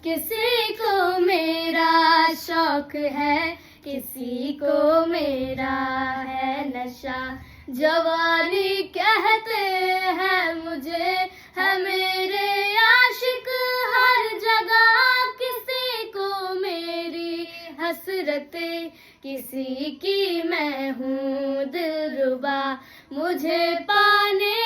किसी को मेरा शौक है, किसी को मेरा है नशा। जवानी कहते हैं मुझे, है मेरे आशिक हर जगह। किसी को मेरी हसरतें, किसी की मैं हूँ दिलरुबा। मुझे पाने